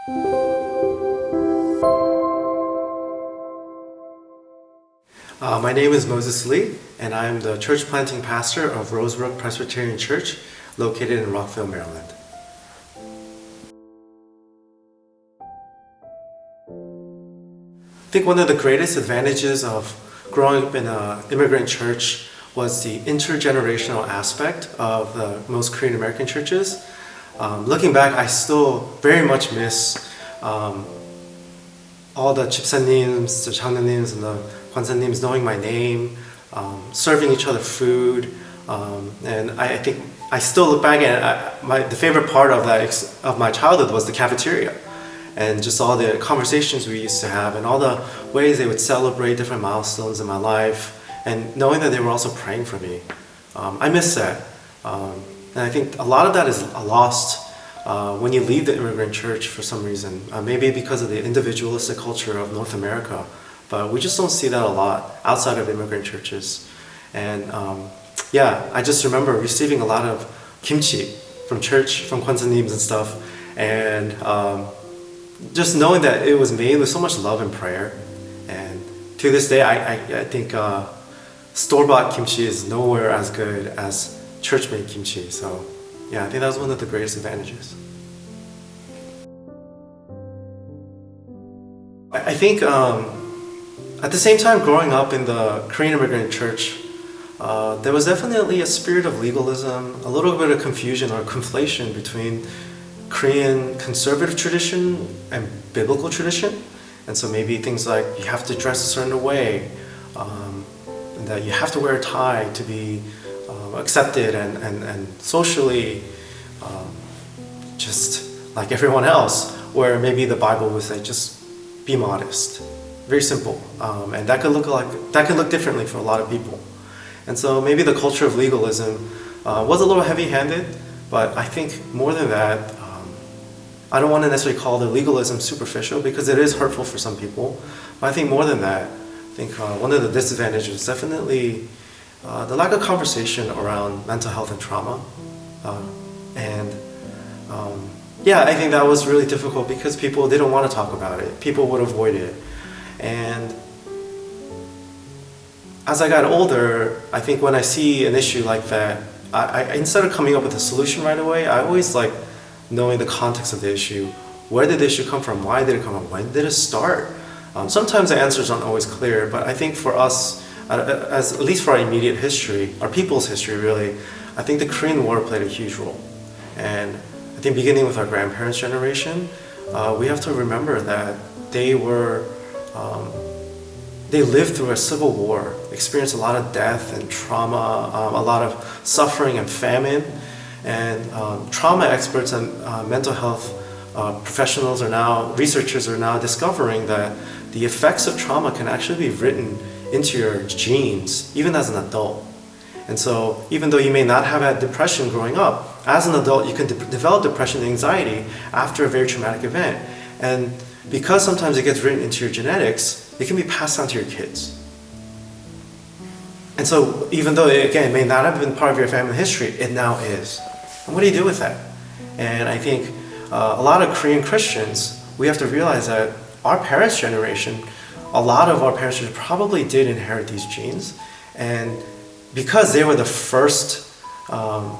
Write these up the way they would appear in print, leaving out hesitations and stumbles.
My name is Moses Lee, and I am the church planting pastor of Rosebrook Presbyterian Church, located in Rockville, Maryland. I think one of the greatest advantages of growing up in an immigrant church was the intergenerational aspect of the most Korean American churches. Looking back, I still very much miss all the 집사님s, the 장로님s, and the 관사님s knowing my name, serving each other food, and I think I still look back and the favorite part of my childhood was the cafeteria, and just all the conversations we used to have, and all the ways they would celebrate different milestones in my life, and knowing that they were also praying for me. I miss that, and I think a lot of that is lost when you leave the immigrant church for some reason, maybe because of the individualistic culture of North America, but we just don't see that a lot outside of immigrant churches. And I just remember receiving a lot of kimchi from church, from 관사님s and stuff, and just knowing that it was made with so much love and prayer. And to this day, I think store-bought kimchi is nowhere as good as church-made kimchi. So yeah, I think that was one of the greatest advantages. I think at the same time, growing up in the Korean immigrant church, there was definitely a spirit of legalism, a little bit of confusion or conflation between Korean conservative tradition and biblical tradition. And so maybe things like you have to dress a certain way, and that you have to wear a tie to be accepted and socially just like everyone else, where maybe the Bible would say just be modest. Very simple, and that could look differently for a lot of people. And so maybe the culture of legalism was a little heavy-handed, but I think more than that, I don't want to necessarily call the legalism superficial because it is hurtful for some people. But I think more than that, I think one of the disadvantages is definitely the lack of conversation around mental health and trauma. I think that was really difficult because people didn't want to talk about it. People would avoid it. And as I got older, I think when I see an issue like that, I instead of coming up with a solution right away, I always like knowing the context of the issue. Where did the issue come from? Why did it come up? When did it start? Sometimes the answers aren't always clear, but I think for us, at least for our immediate history, our people's history really, I think the Korean War played a huge role. And I think beginning with our grandparents' generation, we have to remember that they lived through a civil war, experienced a lot of death and trauma, a lot of suffering and famine. And trauma experts and mental health professionals researchers are now discovering that the effects of trauma can actually be written into your genes, even as an adult. And so even though you may not have had depression growing up, as an adult you can develop depression and anxiety after a very traumatic event. And because sometimes it gets written into your genetics, it can be passed on to your kids. And so even though it may not have been part of your family history, it now is. And what do you do with that? And I think a lot of Korean Christians, we have to realize that our parents' generation, a lot of our parents probably did inherit these genes. And because they were the first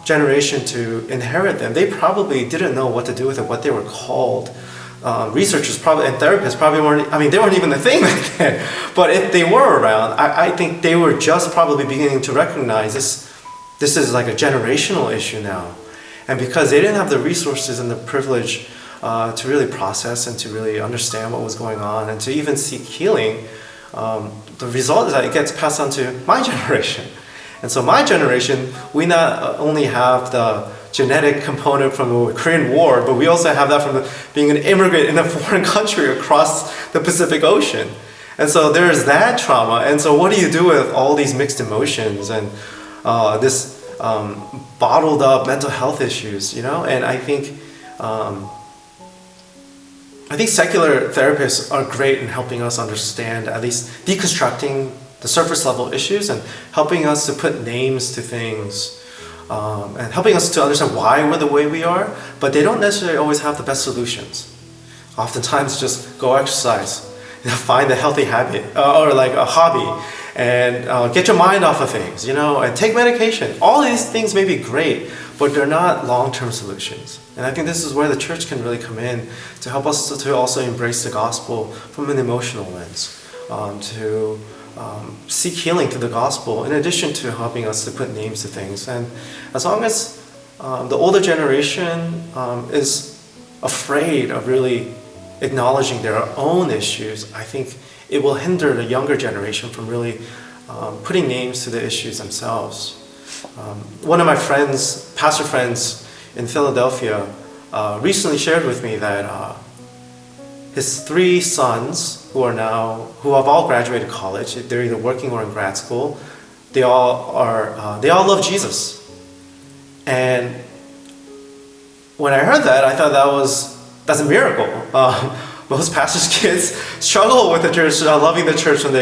generation to inherit them, they probably didn't know what to do with it, what they were called. Researchers probably and therapists probably weren't, they weren't even a thing back then. But if they were around, I think they were just probably beginning to recognize this is like a generational issue now. And because they didn't have the resources and the privilege to really process and to really understand what was going on and to even seek healing, the result is that it gets passed on to my generation. And so my generation, we not only have the genetic component from the Korean War, but we also have that from being an immigrant in a foreign country across the Pacific Ocean. And so there's that trauma. And so what do you do with all these mixed emotions and this bottled up mental health issues, And I think secular therapists are great in helping us understand, at least deconstructing the surface level issues and helping us to put names to things and helping us to understand why we're the way we are, but they don't necessarily always have the best solutions. Oftentimes just go exercise, find a healthy habit or like a hobby, and get your mind off of things, and take medication. All these things may be great, but they're not long-term solutions. And I think this is where the church can really come in to help us to also embrace the gospel from an emotional lens, to seek healing through the gospel, in addition to helping us to put names to things. And as long as the older generation is afraid of really acknowledging their own issues, I think it will hinder the younger generation from really putting names to the issues themselves. One of my friends, pastor friends in Philadelphia, recently shared with me that his 3 sons, who have all graduated college, they're either working or in grad school, they all love Jesus. And when I heard that, I thought that's a miracle. Most pastors' kids struggle with the church, loving the church when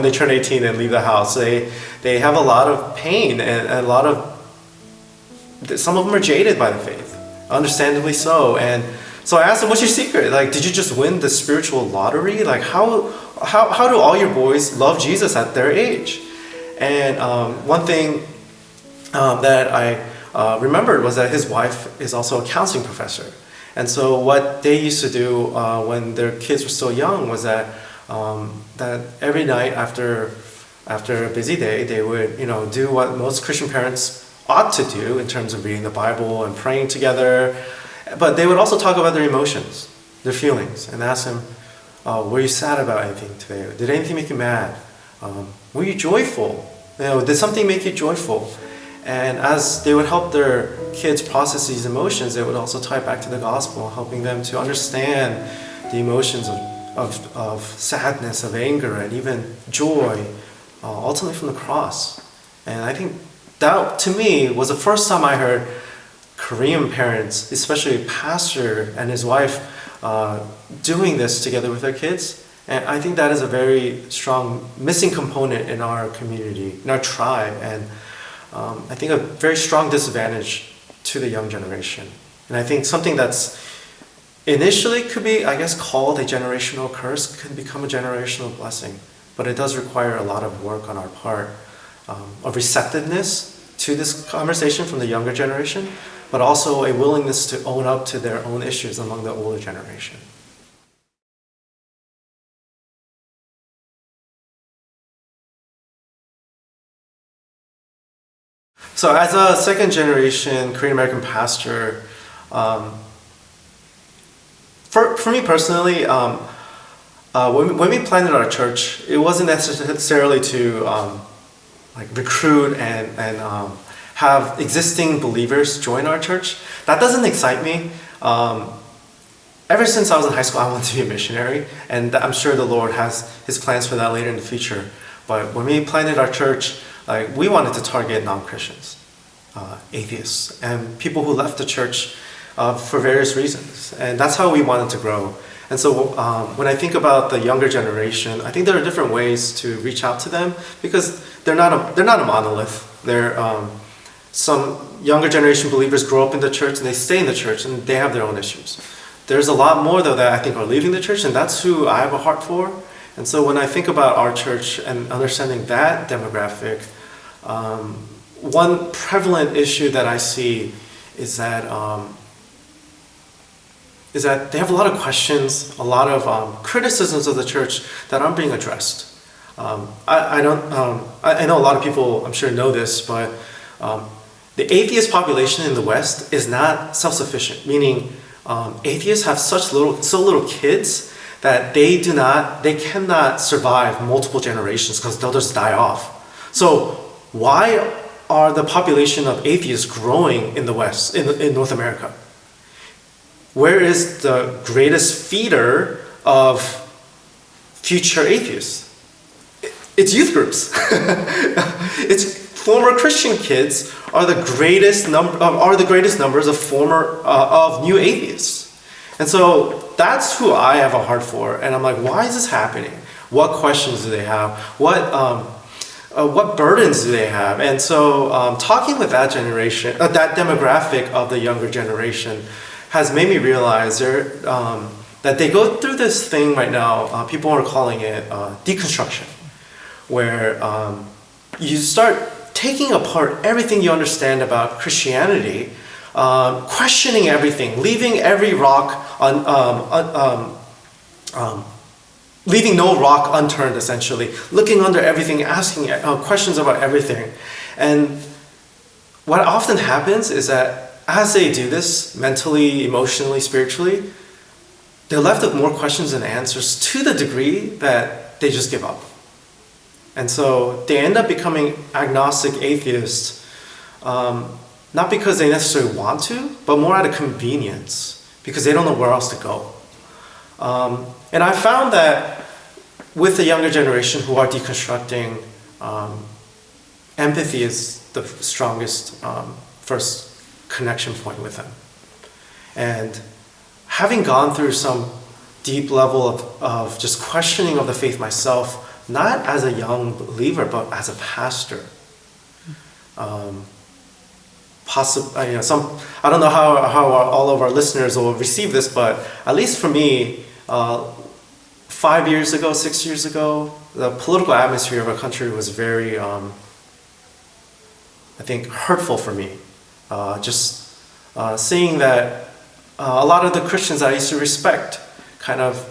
they turn 18 and leave the house. They have a lot of pain and some of them are jaded by the faith, understandably so. And so I asked them, "What's your secret? Like, did you just win the spiritual lottery? Like, how do all your boys love Jesus at their age?" And one thing that I remembered was that his wife is also a counseling professor. And so what they used to do when their kids were still young was that every night after a busy day, they would do what most Christian parents ought to do in terms of reading the Bible and praying together. But they would also talk about their emotions, their feelings, and ask them, "Were you sad about anything today? Did anything make you mad? Were you joyful? Did something make you joyful?" And as they would help their kids process these emotions, they would also tie it back to the gospel, helping them to understand the emotions of sadness, of anger, and even joy, ultimately from the cross. And I think that, to me, was the first time I heard Korean parents, especially a pastor and his wife, doing this together with their kids. And I think that is a very strong missing component in our community, in our tribe, and I think a very strong disadvantage to the young generation. And I think something that's initially could be, I guess, called a generational curse could become a generational blessing. But it does require a lot of work on our part, of receptiveness to this conversation from the younger generation, but also a willingness to own up to their own issues among the older generation. So as a second generation Korean American pastor, for me personally, when we planted our church, it wasn't necessarily to recruit and have existing believers join our church. That doesn't excite me. Ever since I was in high school, I wanted to be a missionary, and I'm sure the Lord has His plans for that later in the future. But when we planted our church, we wanted to target non-Christians, atheists, and people who left the church for various reasons. And that's how we wanted to grow. And so when I think about the younger generation, I think there are different ways to reach out to them, because they're not a monolith. Some younger generation believers grow up in the church and they stay in the church and they have their own issues. There's a lot more though that I think are leaving the church, and that's who I have a heart for. And so when I think about our church and understanding that demographic, one prevalent issue that I see is that they have a lot of questions, a lot of criticisms of the church that aren't being addressed. I know a lot of people, I'm sure, know this, but the atheist population in the West is not self-sufficient, meaning atheists have so little kids that they cannot survive multiple generations because they'll just die off. So why are the population of atheists growing in the West, in North America? Where is the greatest feeder of future atheists? It's youth groups. It's former Christian kids are the greatest numbers of new atheists. And so that's who I have a heart for. And I'm like, why is this happening? What questions do they have? What burdens do they have? And so talking with that generation, that demographic of the younger generation, has made me realize that they go through this thing right now, people are calling it deconstruction, where you start taking apart everything you understand about Christianity, questioning everything, leaving every rock leaving no rock unturned, essentially, looking under everything, asking questions about everything. And what often happens is that as they do this mentally, emotionally, spiritually, they're left with more questions than answers to the degree that they just give up. And so they end up becoming agnostic atheists, not because they necessarily want to, but more out of convenience, because they don't know where else to go. And I found that with the younger generation who are deconstructing, empathy is the strongest first connection point with them. And having gone through some deep level of just questioning of the faith myself, not as a young believer, but as a pastor. I don't know how all of our listeners will receive this, but at least for me, 5 years ago, 6 years ago, the political atmosphere of our country was very, I think, hurtful for me. Seeing that a lot of the Christians I used to respect kind of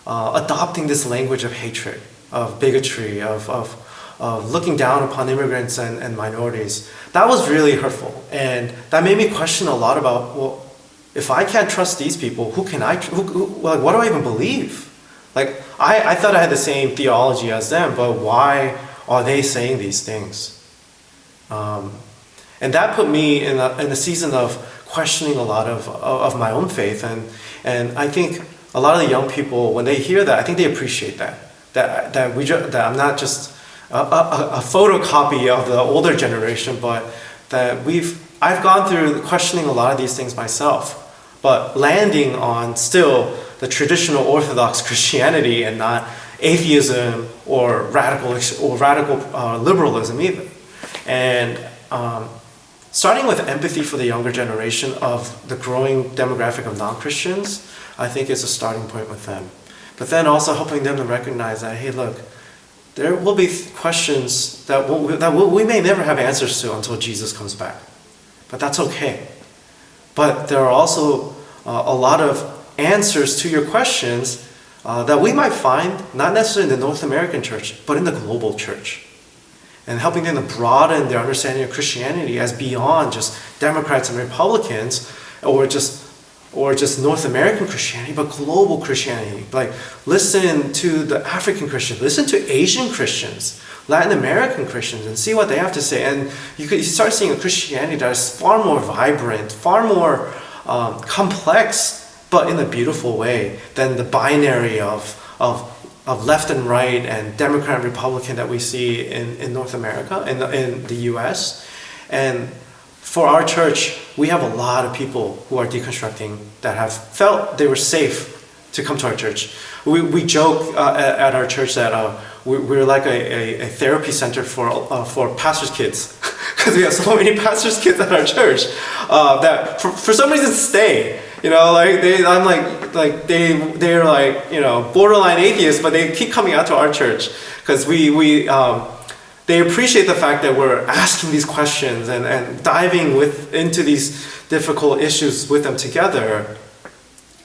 adopting this language of hatred, of bigotry, of looking down upon immigrants and minorities. That was really hurtful. And that made me question a lot about, well, if I can't trust these people, what do I even believe? Like, I thought I had the same theology as them, but why are they saying these things? And that put me in a season of questioning a lot of my own faith. And I think a lot of the young people, when they hear that, I think they appreciate that I'm not just a photocopy of the older generation, but that I've gone through questioning a lot of these things myself, but landing on still the traditional Orthodox Christianity and not atheism or radical liberalism either. And starting with empathy for the younger generation of the growing demographic of non-Christians, I think is a starting point with them. But then also helping them to recognize that, hey, look, there will be questions that we may never have answers to until Jesus comes back. But that's okay. But there are also a lot of answers to your questions that we might find, not necessarily in the North American church, but in the global church. And helping them to broaden their understanding of Christianity as beyond just Democrats and Republicans, or just North American Christianity, but global Christianity. Like, listen to the African Christians, listen to Asian Christians, Latin American Christians, and see what they have to say. And you start seeing a Christianity that is far more vibrant, far more complex, but in a beautiful way, than the binary of left and right and Democrat and Republican that we see in North America, in the US. And for our church, we have a lot of people who are deconstructing that have felt they were safe to come to our church. We joke at our church that we're like a therapy center for pastors' kids, because we have so many pastors' kids at our church that for some reason stay. You know, they're borderline atheists, but they keep coming out to our church because they appreciate the fact that we're asking these questions and diving into these difficult issues with them together.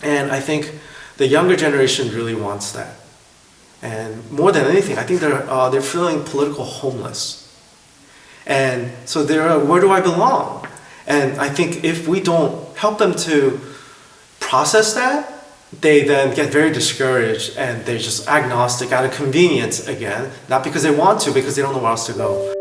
And I think the younger generation really wants that. And more than anything, I think they're feeling political homeless. And so where do I belong? And I think if we don't help them to process that, they then get very discouraged and they're just agnostic out of convenience again, not because they want to, because they don't know where else to go.